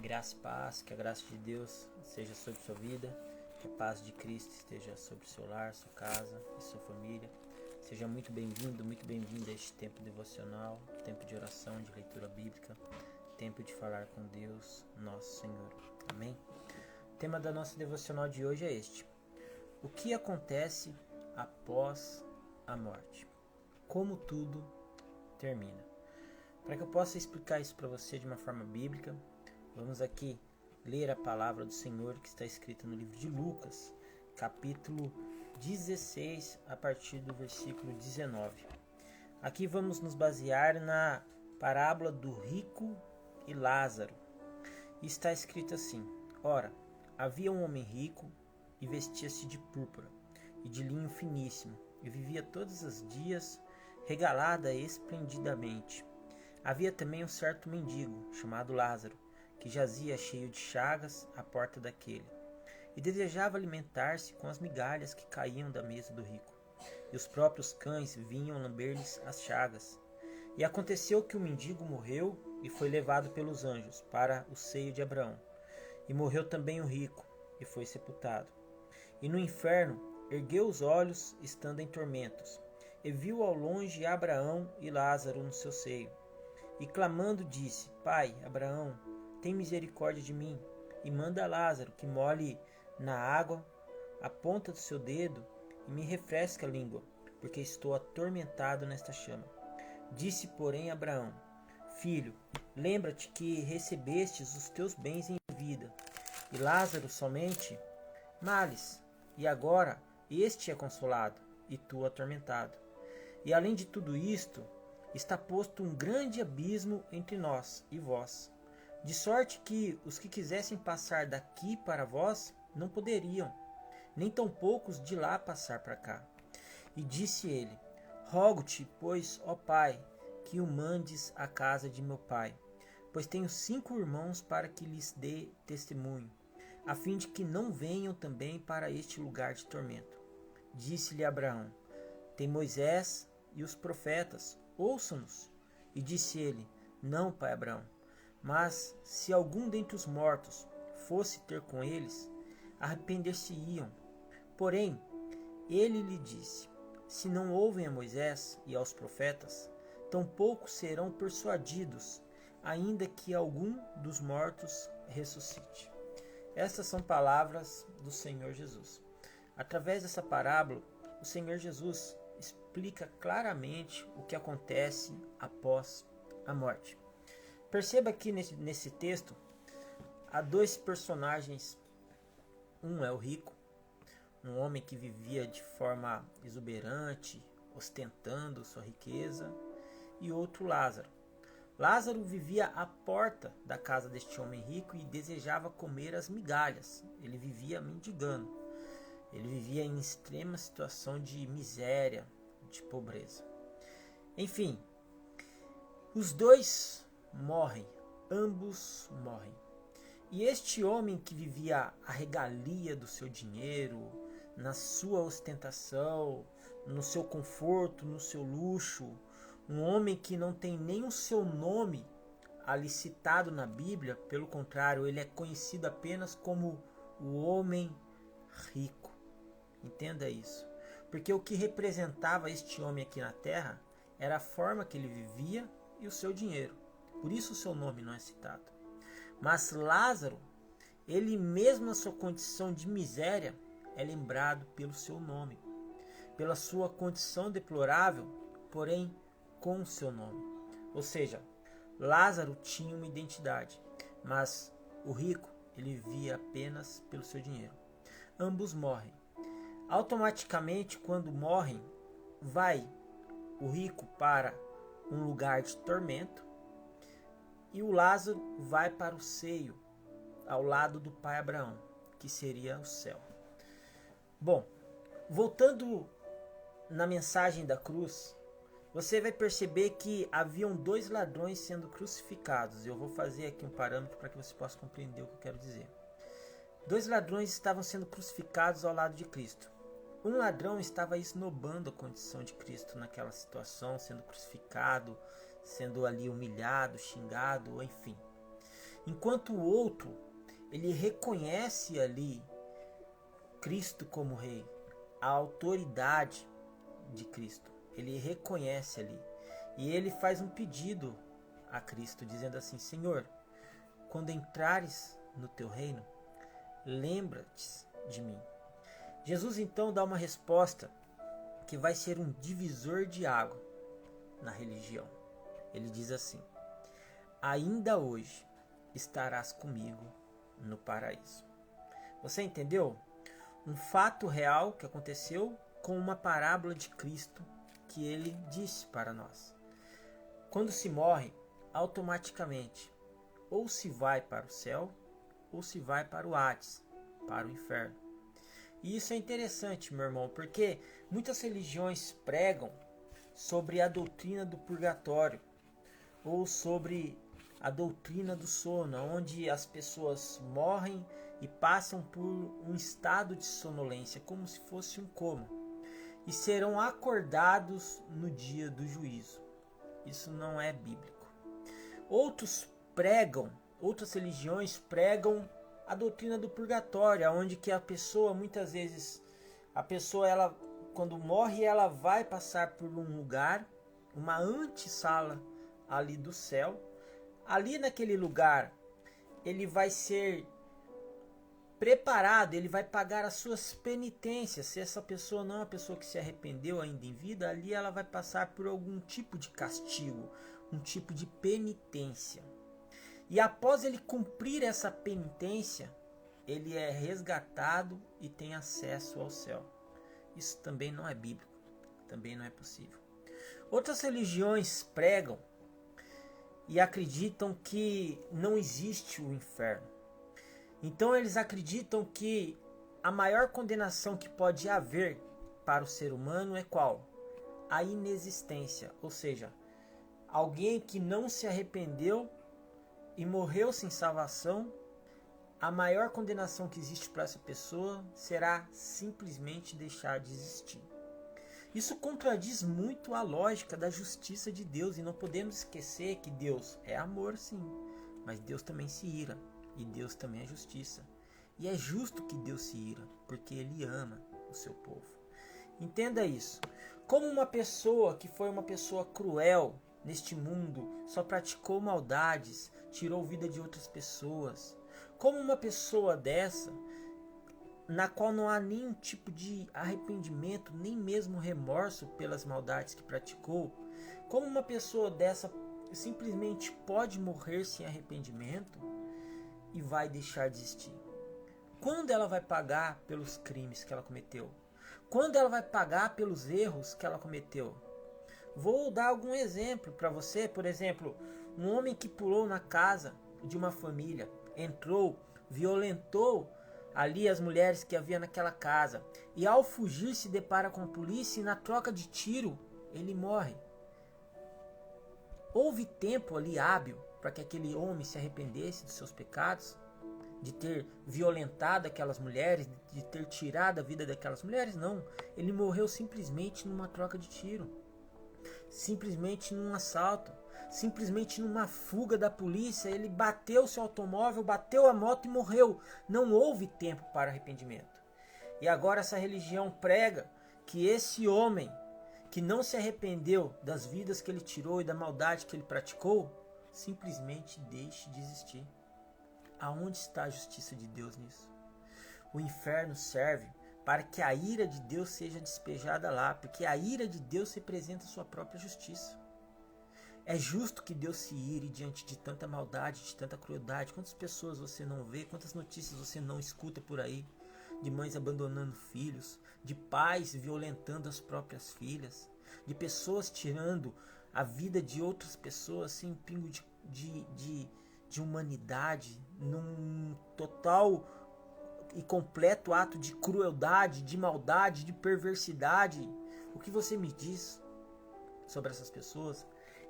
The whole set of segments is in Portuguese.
Graça e paz, que a graça de Deus seja sobre sua vida, que a paz de Cristo esteja sobre seu lar, sua casa e sua família. Seja muito bem-vindo, muito bem-vinda a este tempo devocional, tempo de oração, de leitura bíblica, tempo de falar com Deus, nosso Senhor. Amém? O tema da nossa devocional de hoje é este: o que acontece após a morte? Como tudo termina? Para que eu possa explicar isso para você de uma forma bíblica, vamos aqui ler a palavra do Senhor que está escrita no livro de Lucas, capítulo 16, a partir do versículo 19. Aqui vamos nos basear na parábola do rico e Lázaro. E está escrito assim: Ora, havia um homem rico e vestia-se de púrpura e de linho finíssimo, e vivia todos os dias regalada esplendidamente. Havia também um certo mendigo, chamado Lázaro, que jazia cheio de chagas à porta daquele, e desejava alimentar-se com as migalhas que caíam da mesa do rico. E os próprios cães vinham lamber-lhes as chagas. E aconteceu que o mendigo morreu e foi levado pelos anjos para o seio de Abraão. E morreu também o rico, e foi sepultado. E no inferno ergueu os olhos, estando em tormentos, e viu ao longe Abraão e Lázaro no seu seio. E clamando disse: Pai, Abraão, tem misericórdia de mim, e manda Lázaro que molhe na água a ponta do seu dedo e me refresque a língua, porque estou atormentado nesta chama. Disse, porém, Abraão: Filho, lembra-te que recebestes os teus bens em vida, e Lázaro somente males, e agora este é consolado, e tu atormentado. E além de tudo isto, está posto um grande abismo entre nós e vós, de sorte que os que quisessem passar daqui para vós não poderiam, nem tampouco os de lá passar para cá. E disse ele: Rogo-te, pois, ó Pai, que o mandes à casa de meu pai, pois tenho 5 irmãos, para que lhes dê testemunho, a fim de que não venham também para este lugar de tormento. Disse-lhe Abraão: Tem Moisés e os profetas, ouçam-nos. E disse ele: Não, pai Abraão, mas se algum dentre os mortos fosse ter com eles, arrepender-se-iam. Porém, ele lhe disse: Se não ouvem a Moisés e aos profetas, tampouco serão persuadidos, ainda que algum dos mortos ressuscite. Estas são palavras do Senhor Jesus. Através dessa parábola, o Senhor Jesus explica claramente o que acontece após a morte. Perceba que nesse texto há 2 personagens. Um é o rico, um homem que vivia de forma exuberante, ostentando sua riqueza, e outro Lázaro. Lázaro vivia à porta da casa deste homem rico e desejava comer as migalhas. Ele vivia mendigando. Ele vivia em extrema situação de miséria, de pobreza. Enfim, os 2 morrem, ambos morrem. E este homem que vivia a regalia do seu dinheiro, na sua ostentação, no seu conforto, no seu luxo, um homem que não tem nem o seu nome ali citado na Bíblia, pelo contrário, ele é conhecido apenas como o homem rico. Entenda isso. Porque o que representava este homem aqui na terra era a forma que ele vivia e o seu dinheiro. Por isso o seu nome não é citado. Mas Lázaro, ele mesmo na sua condição de miséria, é lembrado pelo seu nome. Pela sua condição deplorável, porém com o seu nome. Ou seja, Lázaro tinha uma identidade, mas o rico, ele vivia apenas pelo seu dinheiro. Ambos morrem. Automaticamente, quando morrem, vai o rico para um lugar de tormento e o Lázaro vai para o seio, ao lado do pai Abraão, que seria o céu. Bom, voltando na mensagem da cruz, você vai perceber que haviam 2 ladrões sendo crucificados. Eu vou fazer aqui um parâmetro para que você possa compreender o que eu quero dizer. 2 ladrões estavam sendo crucificados ao lado de Cristo. Um ladrão estava esnobando a condição de Cristo naquela situação, sendo crucificado, sendo ali humilhado, xingado, enfim. Enquanto o outro, ele reconhece ali Cristo como rei, a autoridade de Cristo. Ele reconhece ali. E ele faz um pedido a Cristo, dizendo assim: Senhor, quando entrares no teu reino, lembra-te de mim. Jesus então dá uma resposta que vai ser um divisor de água na religião. Ele diz assim: ainda hoje estarás comigo no paraíso. Você entendeu? Um fato real que aconteceu com uma parábola de Cristo que ele disse para nós. Quando se morre, automaticamente ou se vai para o céu ou se vai para o Hades, para o inferno. E isso é interessante, meu irmão, porque muitas religiões pregam sobre a doutrina do purgatório ou sobre a doutrina do sono, onde as pessoas morrem e passam por um estado de sonolência, como se fosse um coma, e serão acordados no dia do juízo. Isso não é bíblico. Outras religiões pregam a doutrina do purgatório, onde que a pessoa, muitas vezes, ela, quando morre, ela vai passar por um lugar, uma antessala ali do céu. Ali naquele lugar, ele vai ser preparado, ele vai pagar as suas penitências. Se essa pessoa não é uma pessoa que se arrependeu ainda em vida, ali ela vai passar por algum tipo de castigo, um tipo de penitência. E após ele cumprir essa penitência, ele é resgatado e tem acesso ao céu. Isso também não é bíblico, também não é possível. Outras religiões pregam e acreditam que não existe o inferno. Então eles acreditam que a maior condenação que pode haver para o ser humano é qual? A inexistência, ou seja, alguém que não se arrependeu e morreu sem salvação, a maior condenação que existe para essa pessoa será simplesmente deixar de existir. Isso contradiz muito a lógica da justiça de Deus, e não podemos esquecer que Deus é amor, sim, mas Deus também se ira, e Deus também é justiça. E é justo que Deus se ira, porque Ele ama o seu povo. Entenda isso. Como uma pessoa que foi uma pessoa cruel neste mundo, só praticou maldades, tirou vida de outras pessoas, como uma pessoa dessa, na qual não há nenhum tipo de arrependimento, nem mesmo remorso pelas maldades que praticou, como uma pessoa dessa simplesmente pode morrer sem arrependimento e vai deixar de existir? Quando ela vai pagar pelos crimes que ela cometeu? Quando ela vai pagar pelos erros que ela cometeu? Vou dar algum exemplo para você. Por exemplo, um homem que pulou na casa de uma família, entrou, violentou ali as mulheres que havia naquela casa, e ao fugir se depara com a polícia e na troca de tiro ele morre. Houve tempo ali hábil para que aquele homem se arrependesse dos seus pecados, de ter violentado aquelas mulheres, de ter tirado a vida daquelas mulheres? Não, ele morreu simplesmente numa troca de tiro, simplesmente num assalto, simplesmente numa fuga da polícia. Ele bateu seu automóvel, bateu a moto e morreu. Não houve tempo para arrependimento. E agora essa religião prega que esse homem que não se arrependeu das vidas que ele tirou e da maldade que ele praticou, simplesmente deixe de existir. Aonde está a justiça de Deus nisso? O inferno serve para que a ira de Deus seja despejada lá, porque a ira de Deus representa a sua própria justiça. É justo que Deus se ire diante de tanta maldade, de tanta crueldade. Quantas pessoas você não vê, quantas notícias você não escuta por aí, de mães abandonando filhos, de pais violentando as próprias filhas, de pessoas tirando a vida de outras pessoas sem um pingo de humanidade, num total e completo ato de crueldade, de maldade, de perversidade. O que você me diz sobre essas pessoas?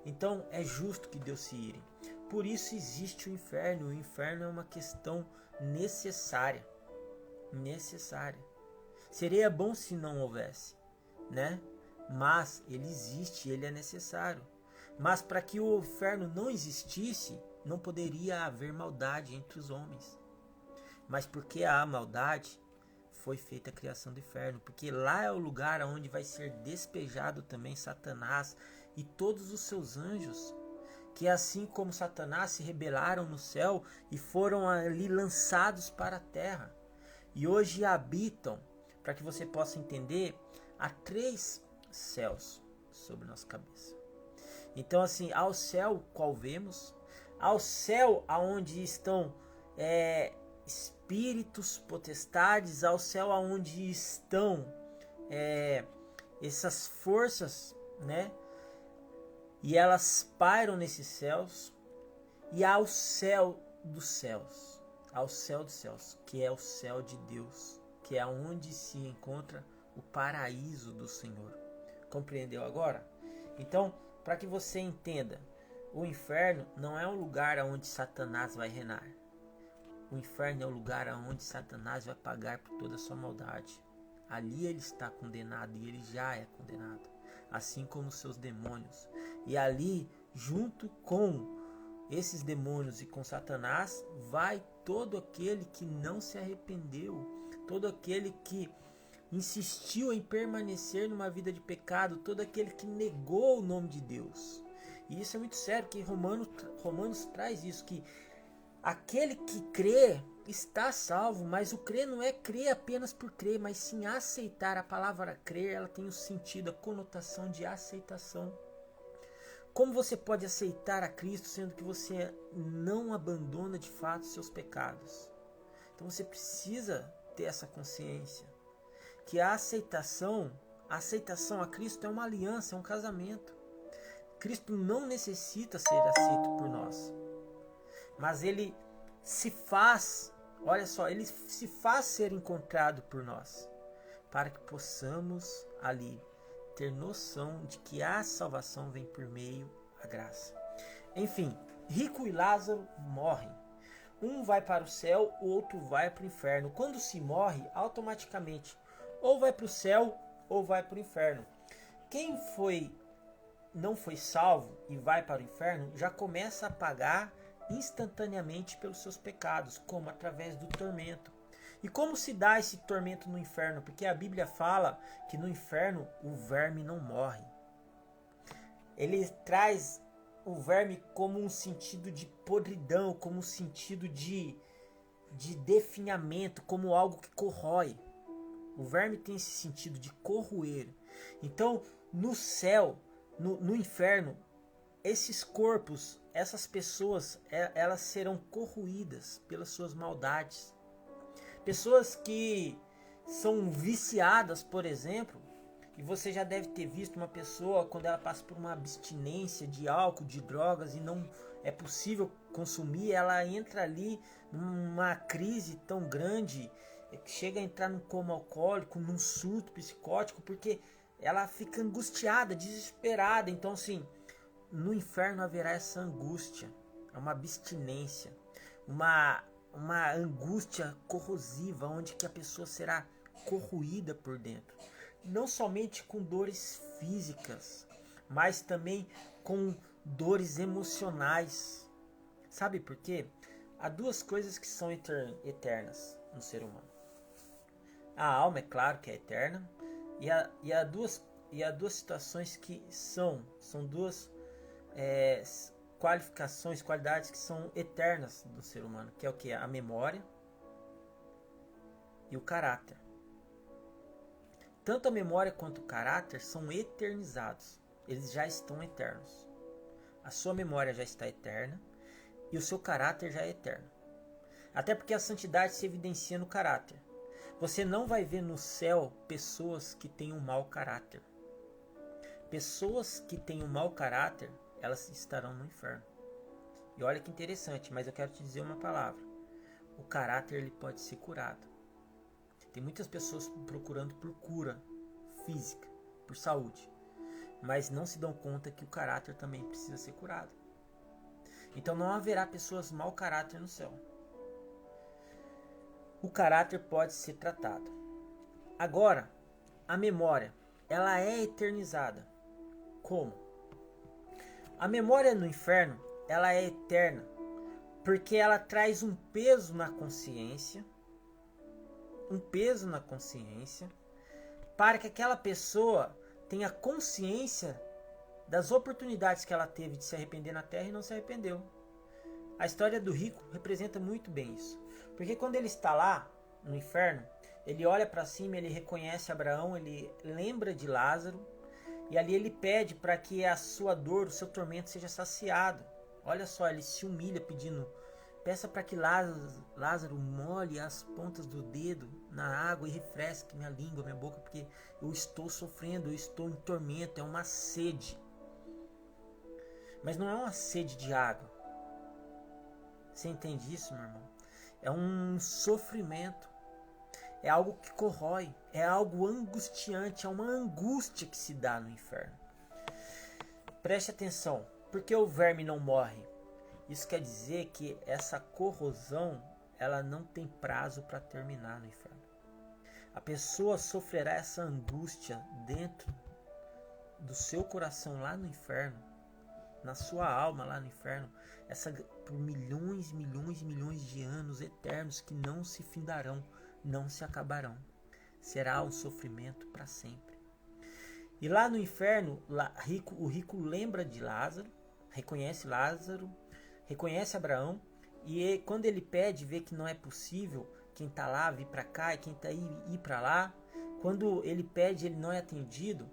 Então é justo que Deus se ire. Por isso existe o inferno. O inferno é uma questão necessária. Seria bom se não houvesse, né? Mas ele existe, ele é necessário. Mas para que o inferno não existisse, não poderia haver maldade entre os homens. Mas porque há maldade, foi feita a criação do inferno. Porque lá é o lugar onde vai ser despejado também Satanás e todos os seus anjos, que assim como Satanás se rebelaram no céu e foram ali lançados para a terra. E hoje habitam, para que você possa entender, há 3 céus sobre nossa cabeça. Então assim, ao céu qual vemos, ao céu aonde estão espíritos, potestades, ao céu aonde estão essas forças, né? E elas pairam nesses céus, e ao céu dos céus, ao céu dos céus, que é o céu de Deus, que é onde se encontra o paraíso do Senhor. Compreendeu agora? Então, para que você entenda, o inferno não é um lugar onde Satanás vai reinar. O inferno é o lugar onde Satanás vai pagar por toda a sua maldade. Ali ele está condenado e ele já é condenado, assim como os seus demônios. E ali, junto com esses demônios e com Satanás, vai todo aquele que não se arrependeu, todo aquele que insistiu em permanecer numa vida de pecado, todo aquele que negou o nome de Deus. E isso é muito sério, que Romanos traz isso, que aquele que crê está salvo, mas o crer não é crer apenas por crer, mas sim aceitar. A palavra crer, ela tem o sentido, a conotação de aceitação. Como você pode aceitar a Cristo sendo que você não abandona de fato seus pecados? Então você precisa ter essa consciência que a aceitação a Cristo é uma aliança, é um casamento. Cristo não necessita ser aceito por nós, mas ele se faz, olha só, ele se faz ser encontrado por nós, para que possamos ali ter noção de que a salvação vem por meio da graça. Enfim, rico e Lázaro morrem. Um vai para o céu, o outro vai para o inferno. Quando se morre, automaticamente, ou vai para o céu ou vai para o inferno. Quem não foi salvo e vai para o inferno, já começa a pagar instantaneamente pelos seus pecados, como através do tormento. E como se dá esse tormento no inferno? Porque a Bíblia fala que no inferno o verme não morre. Ele traz o verme como um sentido de podridão, como um sentido de definhamento, como algo que corrói. O verme tem esse sentido de corroer. Então, no céu, no inferno, esses corpos, essas pessoas, elas serão corroídas pelas suas maldades. Pessoas que são viciadas, por exemplo, e você já deve ter visto uma pessoa quando ela passa por uma abstinência de álcool, de drogas e não é possível consumir, ela entra ali numa crise tão grande, chega a entrar num coma alcoólico, num surto psicótico, porque ela fica angustiada, desesperada. Então assim, no inferno haverá essa angústia, uma abstinência, uma angústia corrosiva, onde que a pessoa será corroída por dentro. Não somente com dores físicas, mas também com dores emocionais. Sabe por quê? Há 2 coisas que são eternas no ser humano. A alma, é claro que é eterna, e há duas situações que são 2 qualidades que são eternas do ser humano, que é o que? A memória e o caráter. Tanto a memória quanto o caráter são eternizados. Eles já estão eternos. A sua memória já está eterna e o seu caráter já é eterno. Até porque a santidade se evidencia no caráter. Você não vai ver no céu pessoas que têm um mau caráter. Pessoas que têm um mau caráter, elas estarão no inferno. E olha que interessante, mas eu quero te dizer uma palavra. O caráter ele pode ser curado. Tem muitas pessoas procurando por cura física, por saúde, mas não se dão conta que o caráter também precisa ser curado. Então não haverá pessoas mau caráter no céu. O caráter pode ser tratado. Agora, a memória, ela é eternizada. Como? A memória no inferno, ela é eterna, porque ela traz um peso na consciência, para que aquela pessoa tenha consciência das oportunidades que ela teve de se arrepender na terra e não se arrependeu. A história do rico representa muito bem isso, porque quando ele está lá no inferno, ele olha para cima, ele reconhece Abraão, ele lembra de Lázaro, e ali ele pede para que a sua dor, o seu tormento seja saciado. Olha só, ele se humilha pedindo, peça para que Lázaro molhe as pontas do dedo na água e refresque minha língua, minha boca, porque eu estou sofrendo, eu estou em tormento, é uma sede. Mas não é uma sede de água. Você entende isso, meu irmão? É um sofrimento. É algo que corrói. É algo angustiante. É uma angústia que se dá no inferno. Preste atenção. Por que o verme não morre? Isso quer dizer que essa corrosão, ela não tem prazo para terminar no inferno. A pessoa sofrerá essa angústia dentro do seu coração lá no inferno, na sua alma lá no inferno, por milhões de anos eternos que não se findarão, não se acabarão. Será um sofrimento para sempre. E lá no inferno, o rico lembra de Lázaro, reconhece Abraão, e quando ele pede, vê que não é possível quem está lá vir para cá e quem está aí ir para lá. Quando ele pede, ele não é atendido,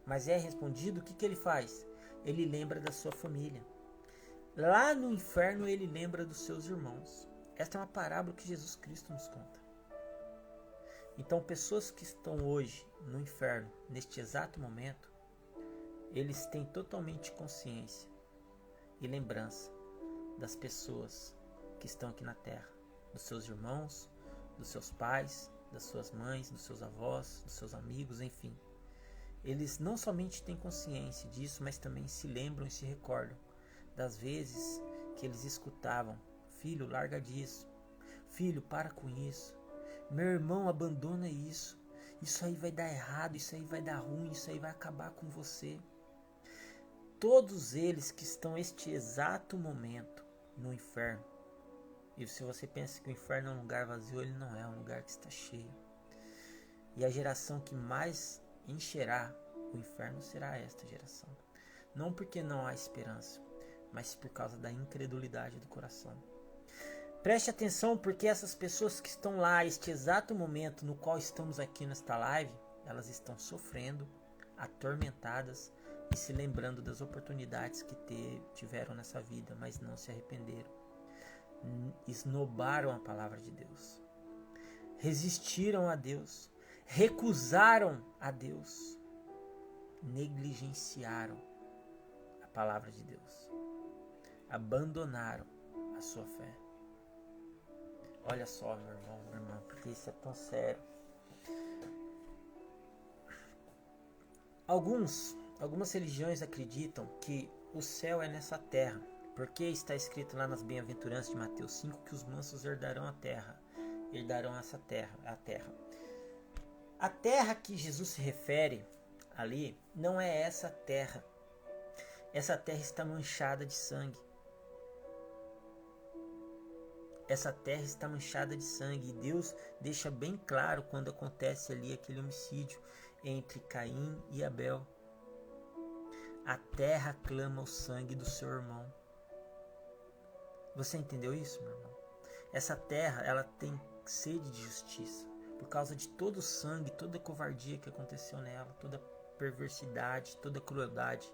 mas é respondido. O que ele faz? Ele lembra da sua família. Lá no inferno ele lembra dos seus irmãos. Esta é uma parábola que Jesus Cristo nos conta. Então, pessoas que estão hoje no inferno, neste exato momento, eles têm totalmente consciência e lembrança das pessoas que estão aqui na terra, dos seus irmãos, dos seus pais, das suas mães, dos seus avós, dos seus amigos, enfim. Eles não somente têm consciência disso, mas também se lembram e se recordam das vezes que eles escutavam: filho, larga disso, filho, para com isso, meu irmão, abandona isso, isso aí vai dar errado, isso aí vai dar ruim, isso aí vai acabar com você. Todos eles que estão neste exato momento no inferno, e se você pensa que o inferno é um lugar vazio, ele não é, um lugar que está cheio. E a geração que mais encherá o inferno será esta geração. Não porque não há esperança, mas por causa da incredulidade do coração. Preste atenção, porque essas pessoas que estão lá, este exato momento no qual estamos aqui nesta live, elas estão sofrendo, atormentadas e se lembrando das oportunidades que tiveram nessa vida, mas não se arrependeram. Esnobaram a palavra de Deus, resistiram a Deus, recusaram a Deus, negligenciaram a palavra de Deus, abandonaram a sua fé. Olha só, meu irmão, minha irmã, porque isso é tão sério. Algumas religiões acreditam que o céu é nessa terra, porque está escrito lá nas bem-aventuranças de Mateus 5 que os mansos herdarão a terra, herdarão essa terra, a terra. A terra que Jesus se refere ali não é essa terra. Essa terra está manchada de sangue. Essa terra está manchada de sangue. E Deus deixa bem claro quando acontece ali aquele homicídio entre Caim e Abel. A terra clama o sangue do seu irmão. Você entendeu isso, meu irmão? Essa terra, ela tem sede de justiça. Por causa de todo o sangue, toda a covardia que aconteceu nela, toda a perversidade, toda a crueldade.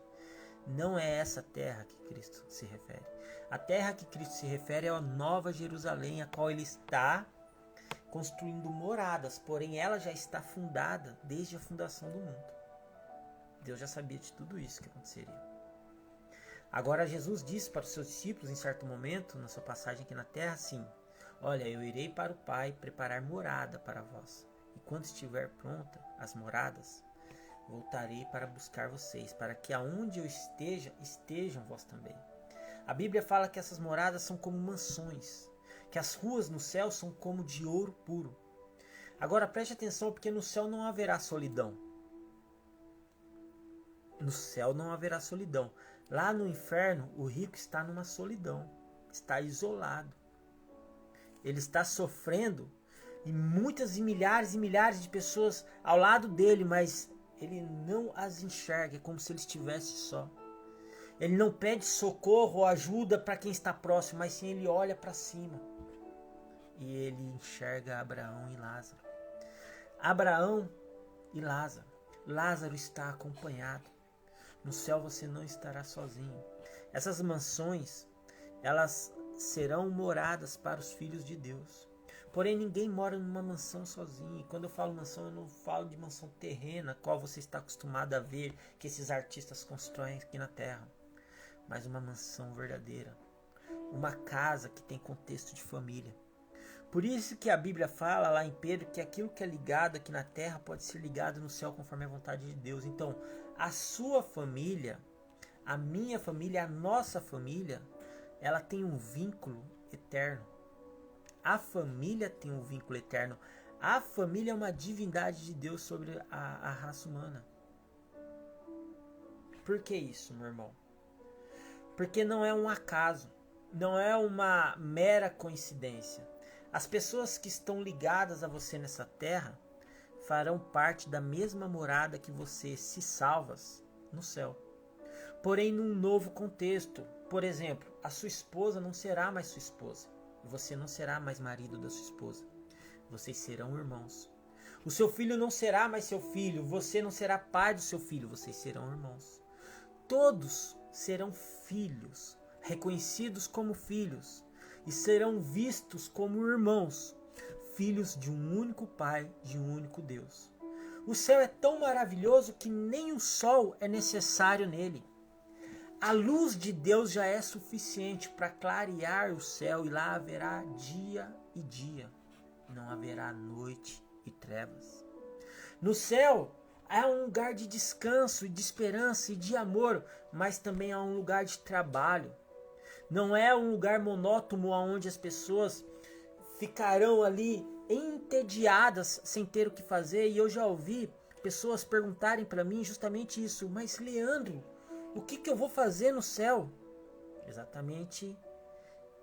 Não é essa terra que Cristo se refere. A terra que Cristo se refere é a Nova Jerusalém, a qual ele está construindo moradas, porém ela já está fundada desde a fundação do mundo. Deus já sabia de tudo isso que aconteceria. Agora Jesus disse para os seus discípulos em certo momento, na sua passagem aqui na terra, assim: olha, eu irei para o Pai preparar morada para vós. E quando estiver pronta as moradas, voltarei para buscar vocês, para que aonde eu esteja, estejam vós também. A Bíblia fala que essas moradas são como mansões, que as ruas no céu são como de ouro puro. Agora preste atenção, porque no céu não haverá solidão. No céu não haverá solidão. Lá no inferno, o rico está numa solidão. está isolado. Ele está sofrendo e muitas e milhares de pessoas ao lado dele, mas ele não as enxerga, é como se ele estivesse só. Ele não pede socorro ou ajuda para quem está próximo, mas sim ele olha para cima. E ele enxerga Abraão e Lázaro. Abraão e Lázaro. Lázaro está acompanhado. No céu você não estará sozinho. Essas mansões, elas serão moradas para os filhos de Deus. Porém, ninguém mora numa mansão sozinho. E quando eu falo mansão, eu não falo de mansão terrena, qual você está acostumado a ver que esses artistas constroem aqui na terra. Mas uma mansão verdadeira. Uma casa que tem contexto de família. Por isso que a Bíblia fala lá em Pedro que aquilo que é ligado aqui na terra pode ser ligado no céu conforme a vontade de Deus. Então, a sua família, a minha família, a nossa família, ela tem um vínculo eterno. A família tem um vínculo eterno. A família é uma divindade de Deus sobre a raça humana. Por que isso, meu irmão? Porque não é um acaso, não é uma mera coincidência. As pessoas que estão ligadas a você nessa terra farão parte da mesma morada que você, se salvas, no céu. Porém, num novo contexto. Por exemplo, a sua esposa não será mais sua esposa. Você não será mais marido da sua esposa. Vocês serão irmãos. O seu filho não será mais seu filho. Você não será pai do seu filho. Vocês serão irmãos. Todos serão filhos, reconhecidos como filhos, e serão vistos como irmãos, filhos de um único Pai, de um único Deus. O céu é tão maravilhoso que nem o sol é necessário nele. A luz de Deus já é suficiente para clarear o céu, e lá haverá dia e dia, não haverá noite e trevas. No céu é um lugar de descanso, de esperança e de amor, mas também é um lugar de trabalho. Não é um lugar monótono onde as pessoas ficarão ali entediadas sem ter o que fazer. E eu já ouvi pessoas perguntarem para mim justamente isso. Mas Leandro, o que eu vou fazer no céu? Exatamente.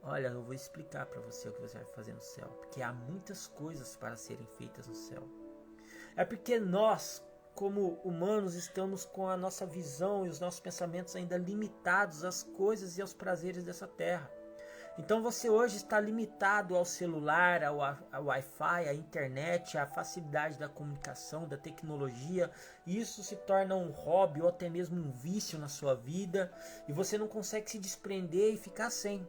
Olha, eu vou explicar para você o que você vai fazer no céu. Porque há muitas coisas para serem feitas no céu. É porque nós, como humanos, estamos com a nossa visão e os nossos pensamentos ainda limitados às coisas e aos prazeres dessa terra. Então você hoje está limitado ao celular, ao Wi-Fi, à internet, à facilidade da comunicação, da tecnologia. Isso se torna um hobby ou até mesmo um vício na sua vida, e você não consegue se desprender e ficar sem.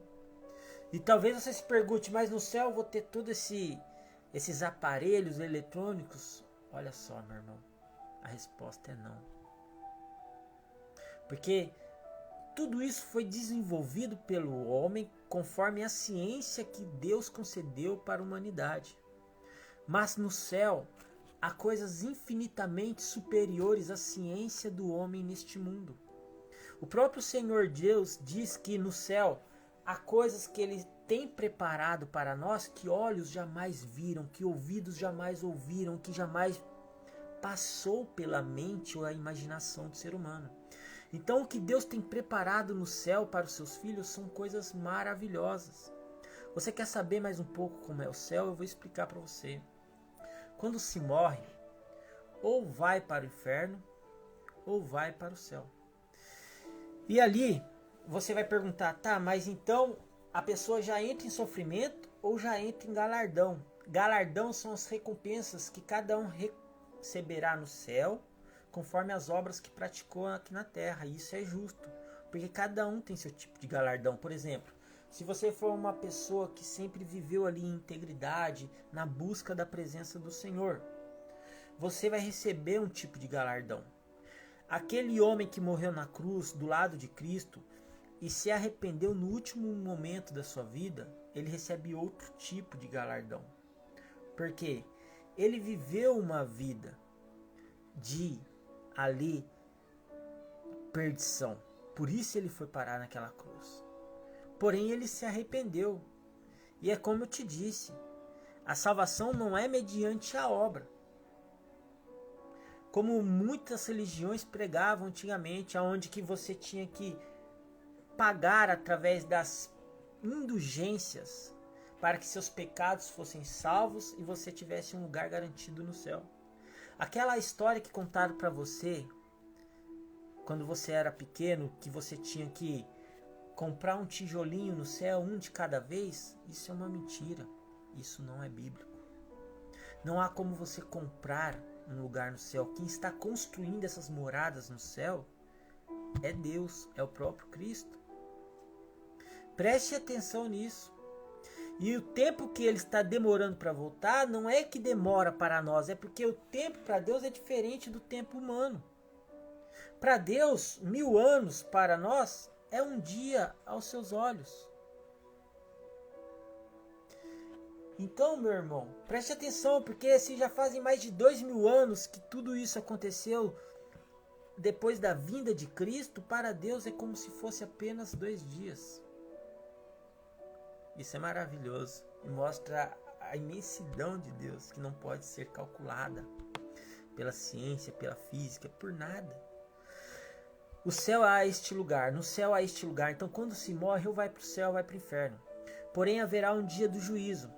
E talvez você se pergunte, mas no céu eu vou ter todos esses aparelhos eletrônicos? Olha só, meu irmão. A resposta é não. Porque tudo isso foi desenvolvido pelo homem conforme a ciência que Deus concedeu para a humanidade. Mas no céu há coisas infinitamente superiores à ciência do homem neste mundo. O próprio Senhor Deus diz que no céu há coisas que Ele tem preparado para nós que olhos jamais viram, que ouvidos jamais ouviram, que jamais passou pela mente ou a imaginação do ser humano. Então o que Deus tem preparado no céu para os seus filhos são coisas maravilhosas. Você quer saber mais um pouco como é o céu? Eu vou explicar para você. Quando se morre, ou vai para o inferno, ou vai para o céu. E ali você vai perguntar, tá, mas então a pessoa já entra em sofrimento ou já entra em galardão? Galardão são as recompensas que cada um receberá no céu, conforme as obras que praticou aqui na terra. E isso é justo, porque cada um tem seu tipo de galardão. Por exemplo, se você for uma pessoa que sempre viveu ali em integridade, na busca da presença do Senhor, você vai receber um tipo de galardão. Aquele homem que morreu na cruz do lado de Cristo e se arrependeu no último momento da sua vida, ele recebe outro tipo de galardão. Porque ele viveu uma vida de ali perdição. Por isso ele foi parar naquela cruz. Porém ele se arrependeu. E é como eu te disse, a salvação não é mediante a obra. Como muitas religiões pregavam antigamente, onde que você tinha que pagar através das indulgências para que seus pecados fossem salvos e você tivesse um lugar garantido no céu. Aquela história que contaram para você quando você era pequeno, que você tinha que comprar um tijolinho no céu, um de cada vez, isso é uma mentira. Isso não é bíblico. Não há como você comprar um lugar no céu. Quem está construindo essas moradas no céu é Deus, é o próprio Cristo. Preste atenção nisso. E o tempo que ele está demorando para voltar não é que demora para nós, é porque o tempo para Deus é diferente do tempo humano. Para Deus, 1000 anos para nós é um dia aos seus olhos. Então, meu irmão, preste atenção, porque se já fazem mais de 2000 anos que tudo isso aconteceu depois da vinda de Cristo, para Deus é como se fosse apenas 2 dias. Isso é maravilhoso e mostra a imensidão de Deus, que não pode ser calculada pela ciência, pela física, por nada. O céu há este lugar, no céu há este lugar. Então quando se morre, ou vai para o céu, ou vai para o inferno. Porém haverá um dia do juízo,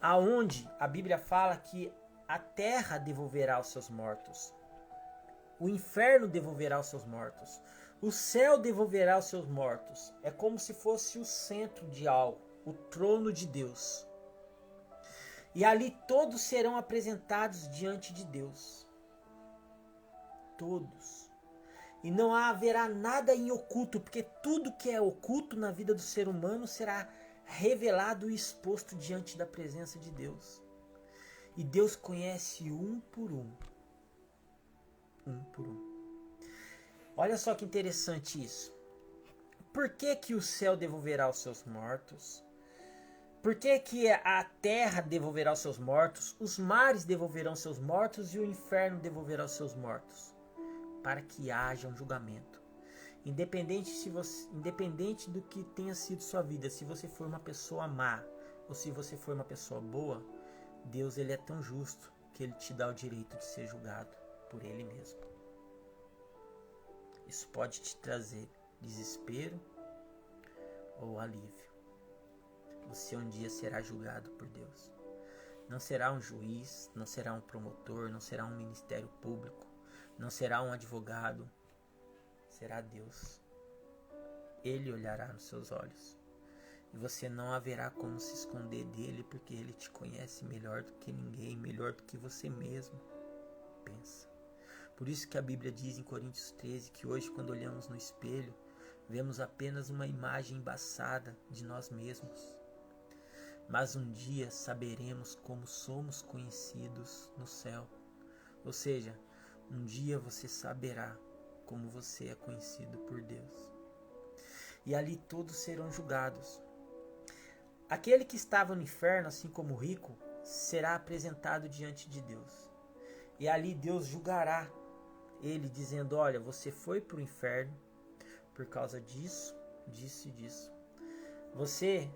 aonde a Bíblia fala que a terra devolverá os seus mortos. O inferno devolverá os seus mortos. O céu devolverá os seus mortos. É como se fosse o centro de algo, o trono de Deus. E ali todos serão apresentados diante de Deus. Todos. E não haverá nada em oculto, porque tudo que é oculto na vida do ser humano será revelado e exposto diante da presença de Deus. E Deus conhece um por um. Um por um. Olha só que interessante isso. Por que que o céu devolverá os seus mortos? Por que que a terra devolverá os seus mortos? Os mares devolverão seus mortos e o inferno devolverá os seus mortos? Para que haja um julgamento. Independente do que tenha sido sua vida, se você for uma pessoa má ou se você for uma pessoa boa, Deus ele é tão justo que ele te dá o direito de ser julgado por ele mesmo. Isso pode te trazer desespero ou alívio. Você um dia será julgado por Deus. Não será um juiz, não será um promotor, não será um ministério público, não será um advogado, será Deus. Ele olhará nos seus olhos. E você não haverá como se esconder dele, porque ele te conhece melhor do que ninguém, melhor do que você mesmo pensa. Por isso que a Bíblia diz em Coríntios 13 que hoje, quando olhamos no espelho, vemos apenas uma imagem embaçada de nós mesmos. Mas um dia saberemos como somos conhecidos no céu. Ou seja, um dia você saberá como você é conhecido por Deus. E ali todos serão julgados. Aquele que estava no inferno, assim como o rico, será apresentado diante de Deus. E ali Deus julgará ele, dizendo: olha, você foi para o inferno por causa disso, disso e disso. Você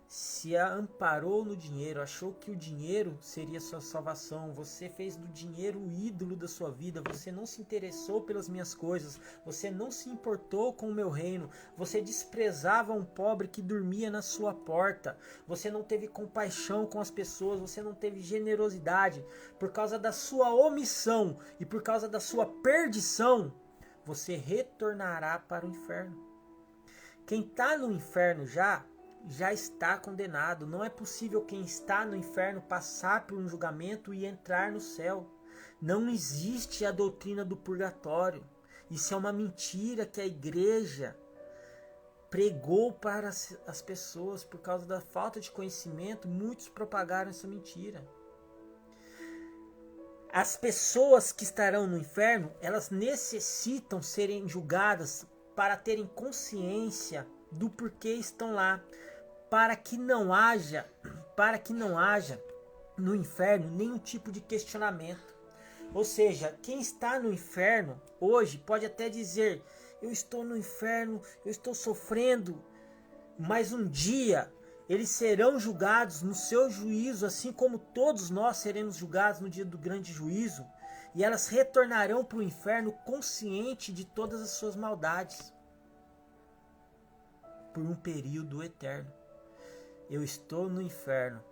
se amparou no dinheiro, achou que o dinheiro seria sua salvação, você fez do dinheiro o ídolo da sua vida, você não se interessou pelas minhas coisas, você não se importou com o meu reino, você desprezava um pobre que dormia na sua porta, você não teve compaixão com as pessoas, você não teve generosidade. Por causa da sua omissão e por causa da sua perdição, você retornará para o inferno. Quem está no inferno já está condenado. Não é possível quem está no inferno passar por um julgamento e entrar no céu. Não existe a doutrina do purgatório. Isso é uma mentira que a igreja pregou para as pessoas. Por causa da falta de conhecimento, muitos propagaram essa mentira. As pessoas que estarão no inferno, elas necessitam serem julgadas para terem consciência do porquê estão lá. Para que não haja no inferno nenhum tipo de questionamento. Ou seja, quem está no inferno hoje pode até dizer: eu estou no inferno, eu estou sofrendo, mas um dia eles serão julgados no seu juízo, assim como todos nós seremos julgados no dia do grande juízo, e elas retornarão para o inferno consciente de todas as suas maldades por um período eterno. Eu estou no inferno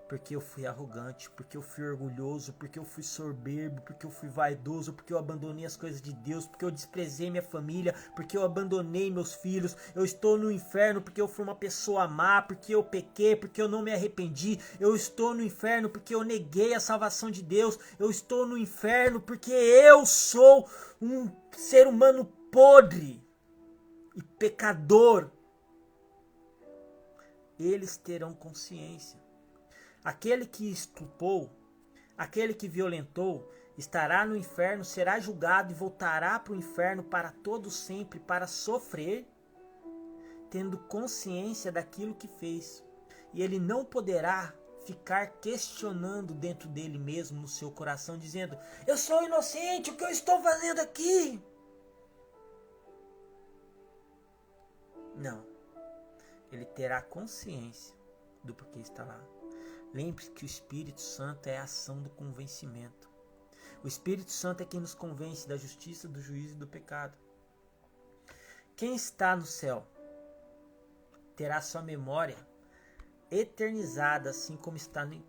porque eu fui arrogante, porque eu fui orgulhoso, porque eu fui soberbo, porque eu fui vaidoso, porque eu abandonei as coisas de Deus, porque eu desprezei minha família, porque eu abandonei meus filhos. Eu estou no inferno porque eu fui uma pessoa má, porque eu pequei, porque eu não me arrependi. Eu estou no inferno porque eu neguei a salvação de Deus. Eu estou no inferno porque eu sou um ser humano podre e pecador. Eles terão consciência. Aquele que estupou, aquele que violentou, estará no inferno, será julgado e voltará para o inferno para todo sempre, para sofrer, tendo consciência daquilo que fez. E ele não poderá ficar questionando dentro dele mesmo, no seu coração, dizendo: eu sou inocente, o que eu estou fazendo aqui? Não. Ele terá consciência do porquê está lá. Lembre-se que o Espírito Santo é a ação do convencimento. O Espírito Santo é quem nos convence da justiça, do juízo e do pecado. Quem está no céu terá sua memória eternizada, assim como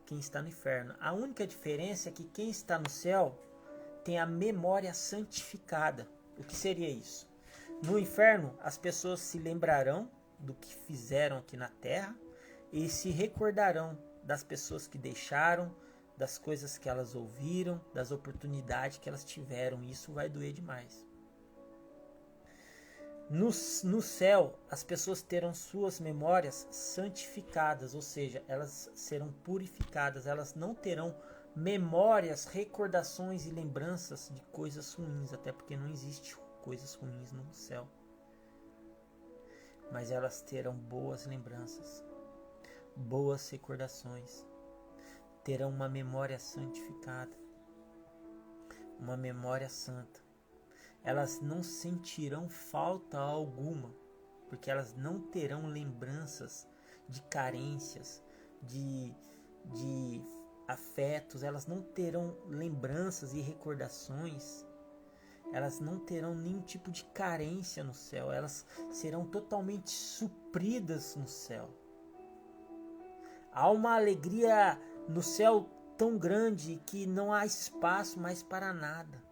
quem está no inferno. A única diferença é que quem está no céu tem a memória santificada. O que seria isso? No inferno, as pessoas se lembrarão do que fizeram aqui na terra e se recordarão das pessoas que deixaram, das coisas que elas ouviram, das oportunidades que elas tiveram. Isso vai doer demais. No céu, as pessoas terão suas memórias santificadas, ou seja, elas serão purificadas. Elas não terão memórias, recordações e lembranças de coisas ruins, até porque não existe coisas ruins no céu. Mas elas terão boas lembranças, boas recordações, terão uma memória santificada, uma memória santa. Elas não sentirão falta alguma, porque elas não terão lembranças de carências, de afetos. Elas não terão lembranças e recordações. Elas não terão nenhum tipo de carência no céu. Elas serão totalmente supridas no céu. Há uma alegria no céu tão grande que não há espaço mais para nada.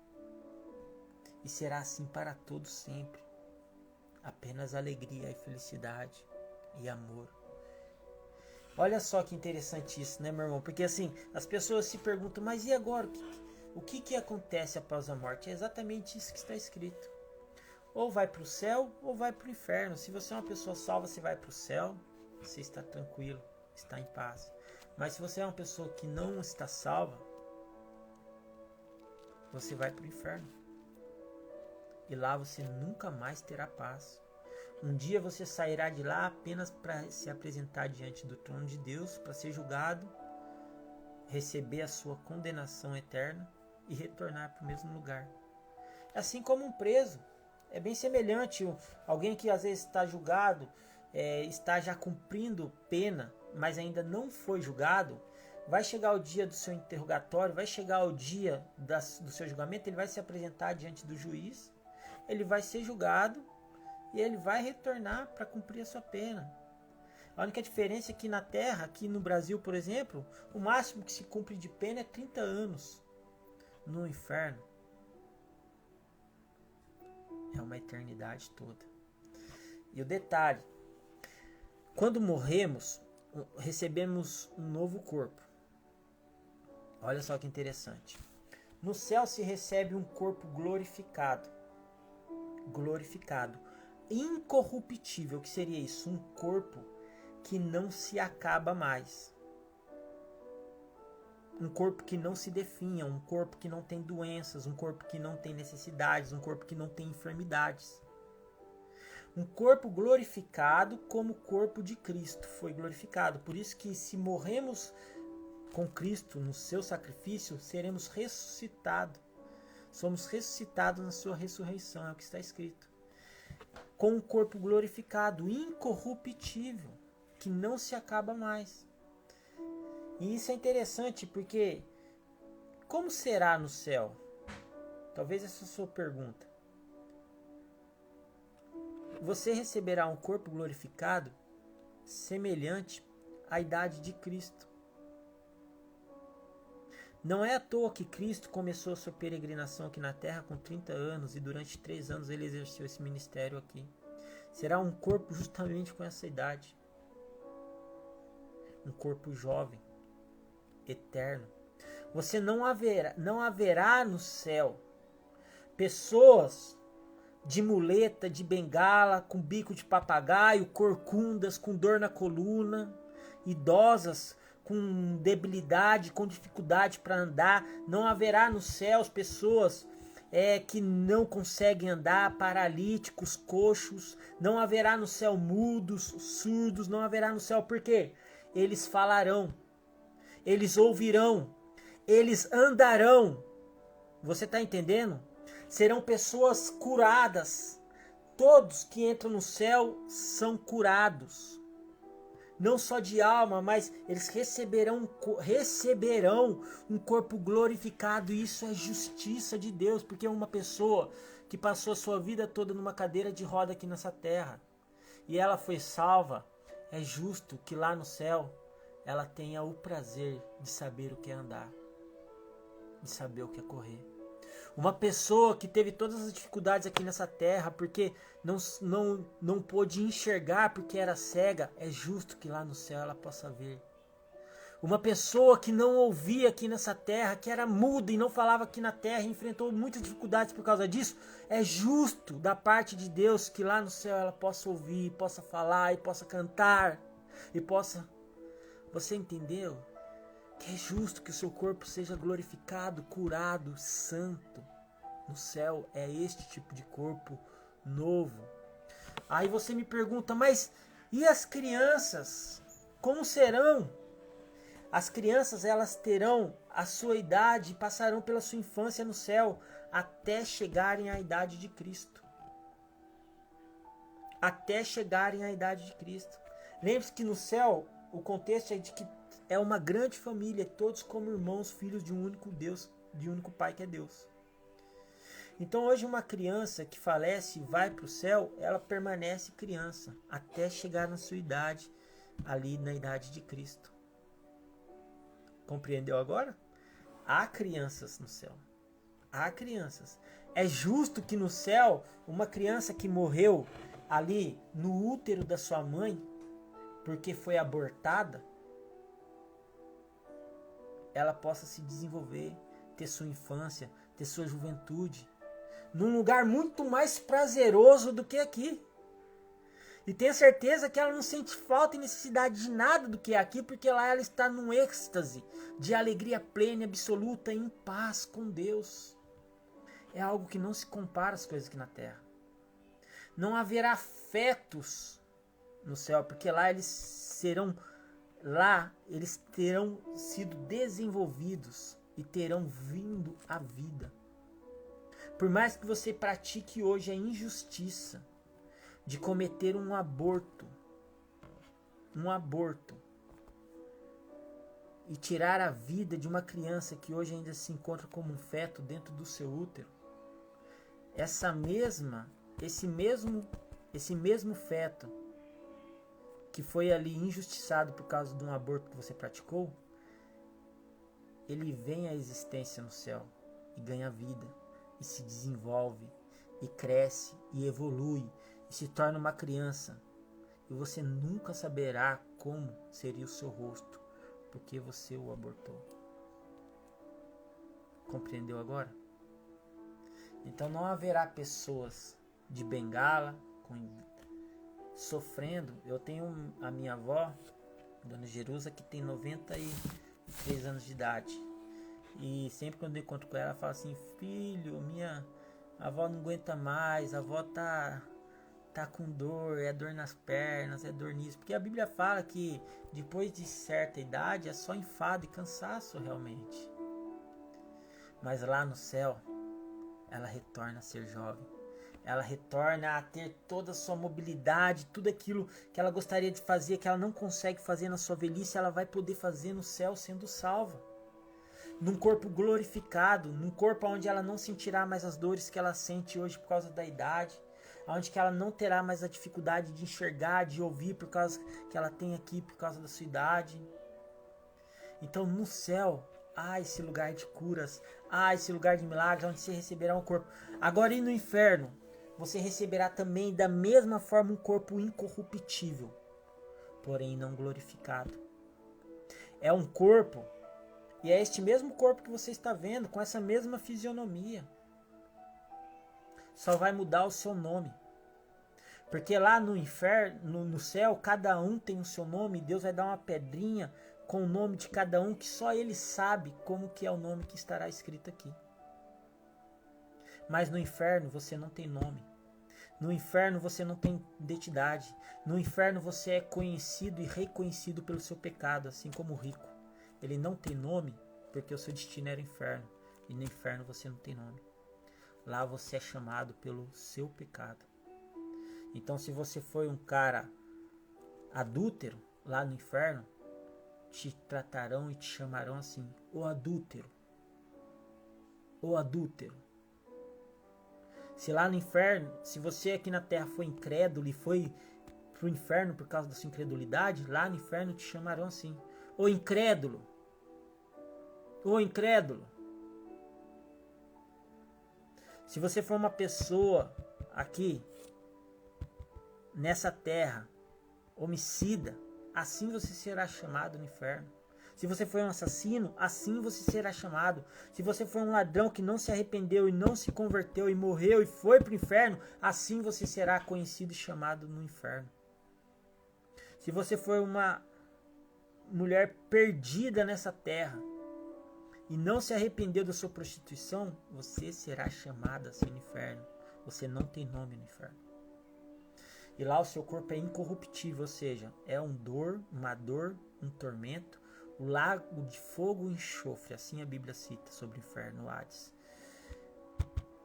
E será assim para todos sempre. Apenas alegria e felicidade e amor. Olha só que interessante isso, né, meu irmão? Porque assim, as pessoas se perguntam, mas e agora? O que acontece após a morte? É exatamente isso que está escrito. Ou vai para o céu ou vai para o inferno. Se você é uma pessoa salva, você vai para o céu, você está tranquilo, está em paz. Mas se você é uma pessoa que não está salva, você vai para o inferno. E lá você nunca mais terá paz. Um dia você sairá de lá apenas para se apresentar diante do trono de Deus, para ser julgado, receber a sua condenação eterna e retornar para o mesmo lugar. Assim como um preso. É bem semelhante. Alguém que às vezes está julgado, está já cumprindo pena, mas ainda não foi julgado. Vai chegar o dia do seu interrogatório, vai chegar o dia do seu julgamento, ele vai se apresentar diante do juiz, ele vai ser julgado e ele vai retornar para cumprir a sua pena. A única diferença é que na Terra, aqui no Brasil, por exemplo, o máximo que se cumpre de pena é 30 anos. No inferno, é uma eternidade toda. E o detalhe, quando morremos, recebemos um novo corpo. Olha só que interessante. No céu se recebe um corpo glorificado. Glorificado. Incorruptível. O que seria isso? Um corpo que não se acaba mais. Um corpo que não se definha. Um corpo que não tem doenças. Um corpo que não tem necessidades. Um corpo que não tem enfermidades. Um corpo glorificado como o corpo de Cristo foi glorificado. Por isso que se morremos com Cristo no seu sacrifício, seremos ressuscitados. Somos ressuscitados na sua ressurreição, é o que está escrito. Com um corpo glorificado, incorruptível, que não se acaba mais. E isso é interessante porque como será no céu? Talvez essa é a sua pergunta. Você receberá um corpo glorificado semelhante a idade de Cristo. Não é à toa que Cristo começou a sua peregrinação aqui na terra com 30 anos e durante 3 anos ele exerceu esse ministério aqui. Será um corpo justamente com essa idade. Um corpo jovem, eterno. Você não haverá no céu pessoas de muleta, de bengala, com bico de papagaio, corcundas, com dor na coluna, idosas, com debilidade, com dificuldade para andar. Não haverá nos céus pessoas que não conseguem andar, paralíticos, coxos. Não haverá no céu mudos, surdos. Não haverá no céu, por quê? Eles falarão, eles ouvirão, eles andarão. Você está entendendo? Serão pessoas curadas. Todos que entram no céu são curados. Não só de alma, mas eles receberão um corpo glorificado. E isso é justiça de Deus, porque é uma pessoa que passou a sua vida toda numa cadeira de roda aqui nessa terra e ela foi salva. É justo que lá no céu ela tenha o prazer de saber o que é andar, de saber o que é correr. Uma pessoa que teve todas as dificuldades aqui nessa terra porque não pôde enxergar porque era cega, é justo que lá no céu ela possa ver. Uma pessoa que não ouvia aqui nessa terra, que era muda e não falava aqui na terra, e enfrentou muitas dificuldades por causa disso, é justo da parte de Deus que lá no céu ela possa ouvir, possa falar e possa cantar e possa... Você entendeu? Que é justo que o seu corpo seja glorificado, curado, santo. No céu é este tipo de corpo novo. Aí você me pergunta, mas e as crianças? Como serão? As crianças, elas terão a sua idade e passarão pela sua infância no céu até chegarem à idade de Cristo. Até chegarem à idade de Cristo. Lembre-se que no céu o contexto é de que é uma grande família, todos como irmãos, filhos de um único Deus, de um único Pai que é Deus. Então hoje uma criança que falece e vai para o céu, ela permanece criança até chegar na sua idade, ali na idade de Cristo. Compreendeu agora? Há crianças no céu. Há crianças. É justo que no céu, uma criança que morreu ali no útero da sua mãe, porque foi abortada, ela possa se desenvolver, ter sua infância, ter sua juventude, num lugar muito mais prazeroso do que aqui. E tenha certeza que ela não sente falta e necessidade de nada do que é aqui, porque lá ela está num êxtase de alegria plena e absoluta, em paz com Deus. É algo que não se compara às coisas aqui na terra. Não haverá fetos no céu, porque lá eles terão sido desenvolvidos e terão vindo à vida. Por mais que você pratique hoje a injustiça de cometer um aborto e tirar a vida de uma criança que hoje ainda se encontra como um feto dentro do seu útero, esse mesmo feto que foi ali injustiçado por causa de um aborto que você praticou, ele vem à existência no céu e ganha vida e se desenvolve e cresce e evolui e se torna uma criança, e você nunca saberá como seria o seu rosto porque você o abortou. Compreendeu agora? Então não haverá pessoas de bengala sofrendo. Eu tenho a minha avó, Dona Jerusa, que tem 93 anos de idade. E sempre quando eu encontro com ela, ela fala assim: filho, minha avó não aguenta mais, a avó tá com dor, é dor nas pernas, é dor nisso. Porque a Bíblia fala que depois de certa idade é só enfado e cansaço realmente. Mas lá no céu, ela retorna a ser jovem. Ela retorna a ter toda a sua mobilidade, tudo aquilo que ela gostaria de fazer, que ela não consegue fazer na sua velhice, ela vai poder fazer no céu sendo salva. Num corpo glorificado, num corpo onde ela não sentirá mais as dores que ela sente hoje por causa da idade. onde que ela não terá mais a dificuldade de enxergar, de ouvir, por causa que ela tem aqui, por causa da sua idade. Então no céu, há esse lugar de curas, há esse lugar de milagres, onde você receberá um corpo. Agora, e no inferno, você receberá também da mesma forma um corpo incorruptível, porém não glorificado. É um corpo, e é este mesmo corpo que você está vendo, com essa mesma fisionomia. Só vai mudar o seu nome. Porque lá no inferno, no céu, cada um tem o seu nome. Deus vai dar uma pedrinha com o nome de cada um, que só ele sabe como que é o nome que estará escrito aqui. Mas no inferno você não tem nome. No inferno você não tem identidade. No inferno você é conhecido e reconhecido pelo seu pecado, assim como o rico. Ele não tem nome porque o seu destino era o inferno. E no inferno você não tem nome. Lá você é chamado pelo seu pecado. Então, se você foi um cara adúltero, lá no inferno, te tratarão e te chamarão assim: o adúltero. O adúltero. Se lá no inferno, se você aqui na terra foi incrédulo e foi pro inferno por causa da sua incredulidade, lá no inferno te chamarão assim: o incrédulo. O incrédulo. Se você for uma pessoa aqui nessa terra homicida, assim você será chamado no inferno. Se você for um assassino, assim você será chamado. Se você for um ladrão que não se arrependeu e não se converteu e morreu e foi para o inferno, assim você será conhecido e chamado no inferno. Se você for uma mulher perdida nessa terra e não se arrependeu da sua prostituição, você será chamada assim no inferno. Você não tem nome no inferno. E lá o seu corpo é incorruptível, ou seja, é uma dor, um tormento, o lago de fogo e enxofre, assim a Bíblia cita sobre o inferno, o Hades.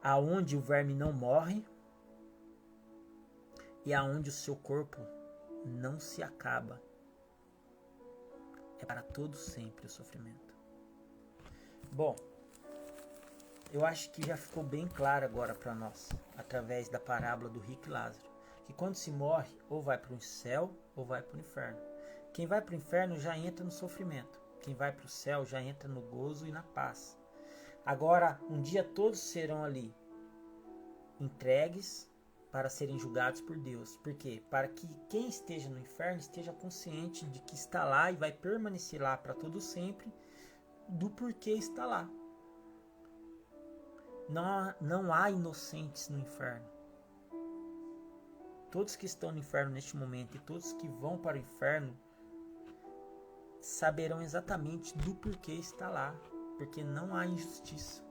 Aonde o verme não morre e aonde o seu corpo não se acaba. É para todo sempre o sofrimento. Bom, eu acho que já ficou bem claro agora para nós, através da parábola do rico e Lázaro, que quando se morre, ou vai para o céu ou vai para o inferno. Quem vai para o inferno já entra no sofrimento. Quem vai para o céu já entra no gozo e na paz. Agora, um dia todos serão ali entregues para serem julgados por Deus. Por quê? Para que quem esteja no inferno esteja consciente de que está lá e vai permanecer lá para todo sempre, do porquê está lá. Não há inocentes no inferno. Todos que estão no inferno neste momento e todos que vão para o inferno saberão exatamente do porquê está lá, porque não há injustiça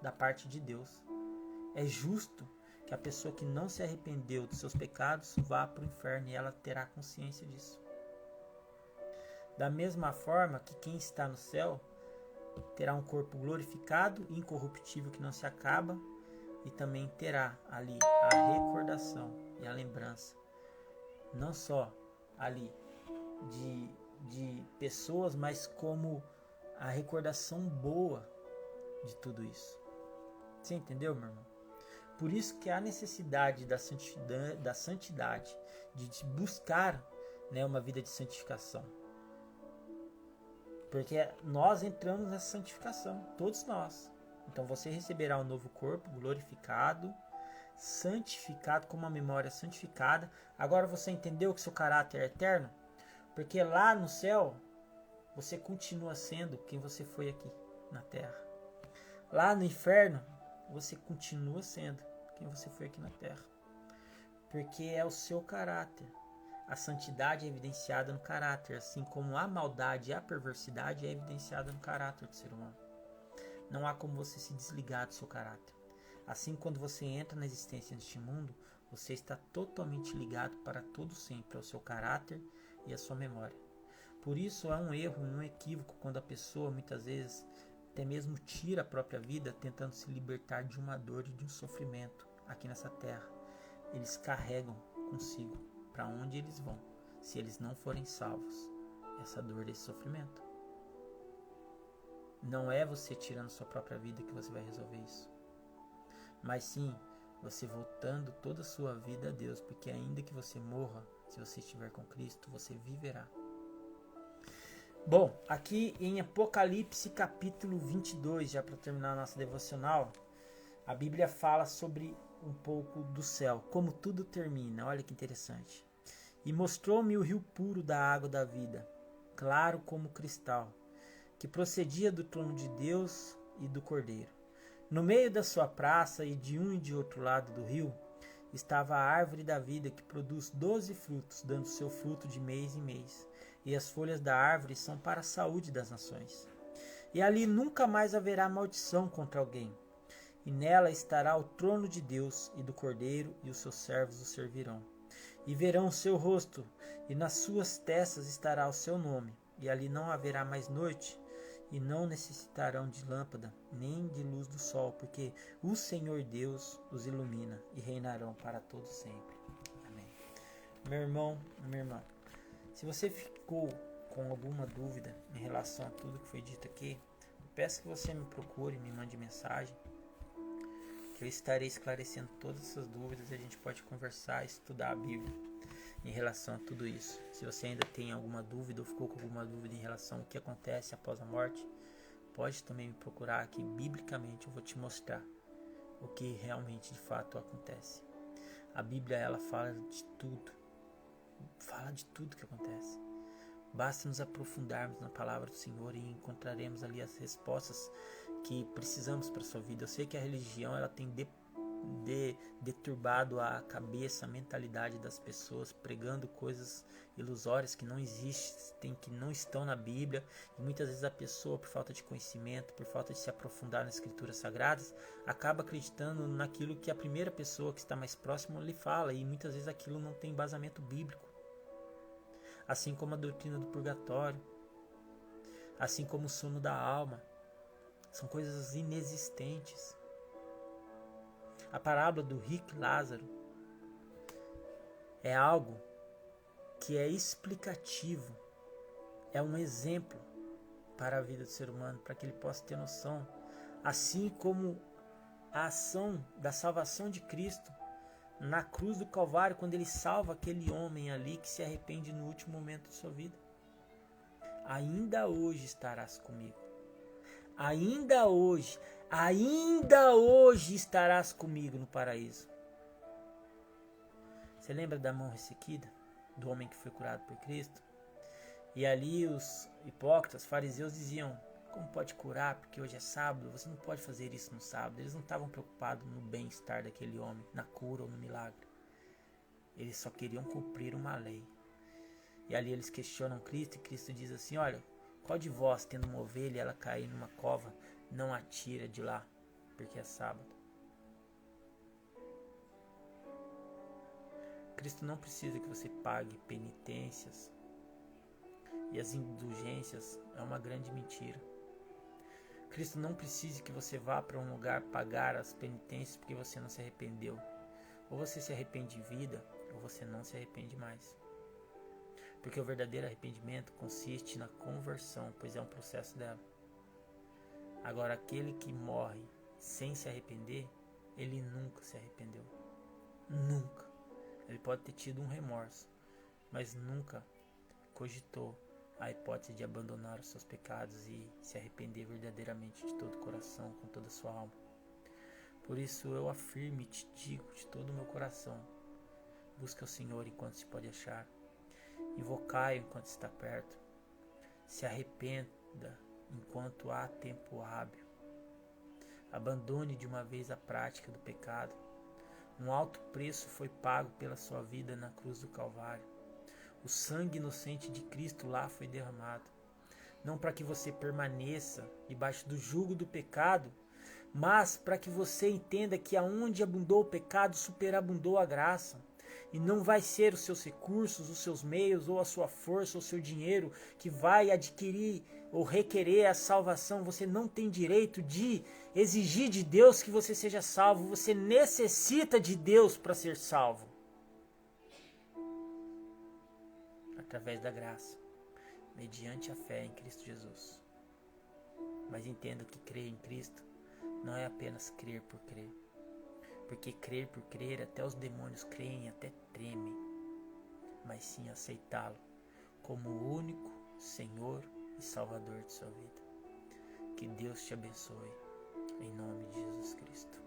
da parte de Deus. É justo que a pessoa que não se arrependeu dos seus pecados vá para o inferno e ela terá consciência disso. Da mesma forma que quem está no céu terá um corpo glorificado, incorruptível, que não se acaba, e também terá ali a recordação e a lembrança, não só ali de pessoas, mas como a recordação boa de tudo isso. Você entendeu, meu irmão? Por isso que há necessidade da santidade, de buscar, né, uma vida de santificação. Porque nós entramos nessa santificação, todos nós. Então você receberá um novo corpo glorificado, santificado, com uma memória santificada. Agora você entendeu que seu caráter é eterno? Porque lá no céu, você continua sendo quem você foi aqui na terra. Lá no inferno, você continua sendo quem você foi aqui na terra. Porque é o seu caráter. A santidade é evidenciada no caráter, assim como a maldade e a perversidade é evidenciada no caráter do ser humano. Não há como você se desligar do seu caráter. Assim, quando você entra na existência neste mundo, você está totalmente ligado para todo sempre ao seu caráter e à sua memória. Por isso é um erro, um equívoco quando a pessoa muitas vezes até mesmo tira a própria vida tentando se libertar de uma dor e de um sofrimento aqui nessa terra. Eles carregam consigo para onde eles vão, se eles não forem salvos, essa dor, esse sofrimento. Não é você tirando sua própria vida que você vai resolver isso, mas sim você voltando toda a sua vida a Deus, porque ainda que você morra, se você estiver com Cristo, você viverá. Bom, aqui em Apocalipse capítulo 22, já para terminar a nossa devocional, a Bíblia fala sobre um pouco do céu, como tudo termina. Olha que interessante. E mostrou-me o rio puro da água da vida, claro como cristal, que procedia do trono de Deus e do Cordeiro. No meio da sua praça e de um e de outro lado do rio, estava a árvore da vida que produz 12 frutos, dando seu fruto de mês em mês. E as folhas da árvore são para a saúde das nações. E ali nunca mais haverá maldição contra alguém. E nela estará o trono de Deus e do Cordeiro, e os seus servos o servirão. E verão o seu rosto, e nas suas testas estará o seu nome. E ali não haverá mais noite, e não necessitarão de lâmpada, nem de luz do sol, porque o Senhor Deus os ilumina, e reinarão para todo sempre. Amém. Meu irmão, minha irmã, se você ficou com alguma dúvida em relação a tudo que foi dito aqui, peço que você me procure, me mande mensagem, que eu estarei esclarecendo todas essas dúvidas e a gente pode conversar e estudar a Bíblia em relação a tudo isso. Se você ainda tem alguma dúvida ou ficou com alguma dúvida em relação ao que acontece após a morte, pode também me procurar aqui biblicamente, eu vou te mostrar o que realmente de fato acontece. A Bíblia, ela fala de tudo que acontece. Basta nos aprofundarmos na palavra do Senhor e encontraremos ali as respostas que precisamos para a sua vida. Eu sei que a religião, ela tem deturbado a cabeça, a mentalidade das pessoas, pregando coisas ilusórias que não existem, que não estão na Bíblia, e muitas vezes a pessoa, por falta de conhecimento, por falta de se aprofundar nas escrituras sagradas, acaba acreditando naquilo que a primeira pessoa que está mais próxima lhe fala, e muitas vezes aquilo não tem embasamento bíblico. Assim como a doutrina do purgatório, assim como o sono da alma, são coisas inexistentes. A parábola do rico e Lázaro é algo que é explicativo, é um exemplo para a vida do ser humano, para que ele possa ter noção, assim como a ação da salvação de Cristo na cruz do Calvário, quando ele salva aquele homem ali que se arrepende no último momento de sua vida. Ainda hoje estarás comigo. Ainda hoje estarás comigo no paraíso. Você lembra da mão ressequida? Do homem que foi curado por Cristo? E ali os hipócritas, fariseus diziam: como pode curar? Porque hoje é sábado, você não pode fazer isso no sábado. Eles não estavam preocupados no bem-estar daquele homem, na cura ou no milagre. Eles só queriam cumprir uma lei. E ali eles questionam Cristo, e Cristo diz assim: olha, qual de vós, tendo uma ovelha e ela cair numa cova, não a tira de lá, porque é sábado? Cristo não precisa que você pague penitências, e as indulgências é uma grande mentira. Cristo não precisa que você vá para um lugar pagar as penitências porque você não se arrependeu. Ou você se arrepende em vida, ou você não se arrepende mais. Porque o verdadeiro arrependimento consiste na conversão, pois é um processo dela. Agora, aquele que morre sem se arrepender, ele nunca se arrependeu. Nunca. Ele pode ter tido um remorso, mas nunca cogitou a hipótese de abandonar os seus pecados e se arrepender verdadeiramente de todo o coração, com toda a sua alma. Por isso eu afirmo e te digo de todo o meu coração: busca o Senhor enquanto se pode achar, invocai-o enquanto está perto, se arrependa enquanto há tempo hábil, abandone de uma vez a prática do pecado. Um alto preço foi pago pela sua vida na cruz do Calvário. O sangue inocente de Cristo lá foi derramado, não para que você permaneça debaixo do jugo do pecado, mas para que você entenda que aonde abundou o pecado, superabundou a graça. E não vai ser os seus recursos, os seus meios, ou a sua força, ou o seu dinheiro que vai adquirir ou requerer a salvação. Você não tem direito de exigir de Deus que você seja salvo. Você necessita de Deus para ser salvo. Através da graça, mediante a fé em Cristo Jesus. Mas entenda que crer em Cristo não é apenas crer por crer. Porque crer por crer, até os demônios creem, até tremem. Mas sim aceitá-lo como o único Senhor e Salvador de sua vida. Que Deus te abençoe, em nome de Jesus Cristo.